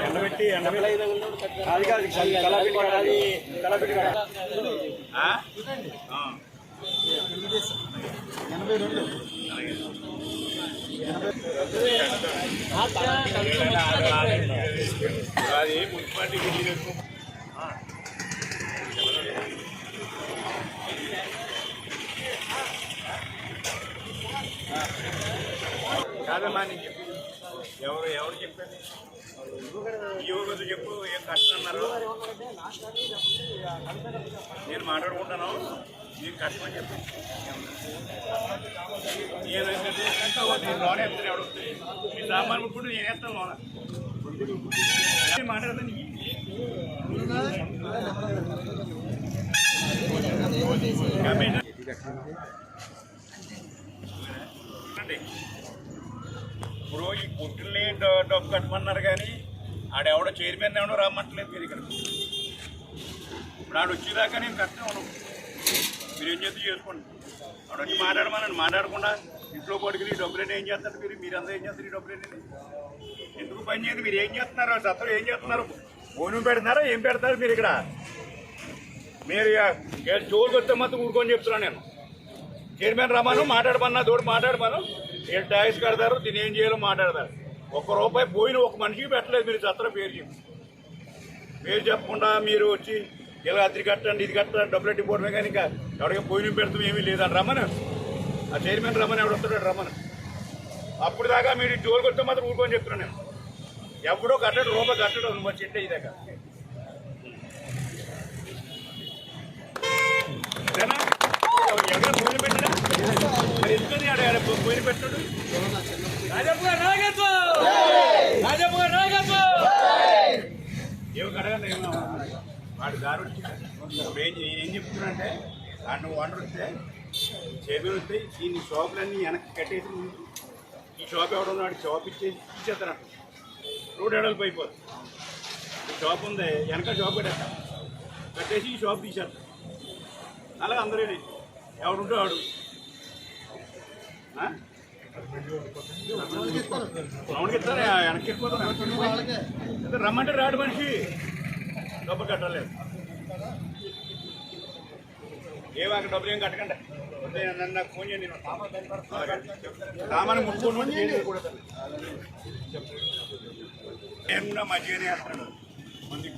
ఎండబెట్టి అది కాదు కలపెట్టి 82 అది మున్సిపాలిటీ కాదమ్మా నేను చెప్పి ఎవరు చెప్పారు ఎవరు చెప్పు ఏం కష్టం అన్నారు నేను మాట్లాడుకుంటాను నీకు కష్టం అని చెప్పి నేను లోన వేస్తాను ఎవడొస్తుంది మీ సామాన్ ఇప్పుడు నేను వేస్తాను లోన మాట్లాడతాను ఇప్పుడు ఈ కుట్టుల్ని డబ్బు కట్టమన్నారు కానీ ఆడెవడో చైర్మన్ ఎవడో రమ్మంటలేదు మీరు ఇక్కడ ఇప్పుడు ఆడు వచ్చేదాకా నేను కష్టం మీరు ఏం చేస్తే చేసుకోండి ఆడు వచ్చి మాట్లాడకుండా ఇంట్లో కొడుకుని డబ్బులేని ఏం చేస్తారు మీరందరూ ఏం చేస్తారు ఈ డబ్బులేని ఎందుకు పని చేయండి మీరు ఏం చేస్తున్నారు సత్తలు ఏం చేస్తున్నారు భోజనం పెడుతున్నారా ఏం పెడతారు మీరు ఇక్కడ మీరు జోలికి వస్తే మాత్రం ఊరుకొని చెప్తున్నాను నేను చైర్మన్ రమ్మను మాట్లాడమన్నా తోడు మాట్లాడమను ఏం ట్యాక్స్ కడతారు దీన్ని ఏం చేయాలో మాట్లాడతారు ₹1 పోయిన ఒక మనిషికి పెట్టలేదు మీరు సత్తల పేరు చెప్పకుండా మీరు వచ్చి ఇలా అది కట్టండి ఇది కట్టండి డబ్బులు ఎట్టిపోవడమే కానీ ఇంకా ఎవరికి పోయిన పెడతాం ఏమీ లేదని రమ్మను ఆ చైర్మన్ రమ్మని ఎవడు వస్తాడు రమ్మను అప్పుడు దాకా మీరు జోలికి వస్తే మాత్రం ఊరుకొని చెప్తున్నాను నేను ఎవడో కట్టడు ₹1 కట్టడం మరి చెట్టే ఇదాకా ఎవరైనా పోయిన పెట్టడా మరి ఎందుకని ఆడ పోయిన పెట్టాడు ఏమి కడగండి వాడు దారి వచ్చి ఏం చెప్తున్నానంటే నువ్వు వండర్ వస్తే చేతులు వస్తాయి దీన్ని షాపులన్నీ వెనక్కి కట్టేసి ఈ షాప్ ఎవడున్నాడు షాప్ ఇచ్చేస్తాను రోడ్ ఎడల్పు అయిపోతుంది ఈ షాప్ ఉంది వెనక షాప్ కట్టేసి ఈ షాప్ తీసేస్తాను అలాగే అందరూ ఎవడుంటే వాడు అవును ఇస్తారా వెనక్కి వెళ్ళిపోతాను రమ్మంటే రాడు మనిషి డబ్బు కట్టలేదు ఏమో అక్కడ డబ్బులు ఏం కట్టకండి నన్ను నాకు ఫోన్ చేయండి సామాను ముట్టుకోండి నేను కూడా మంచిగానే వేస్తాను మంది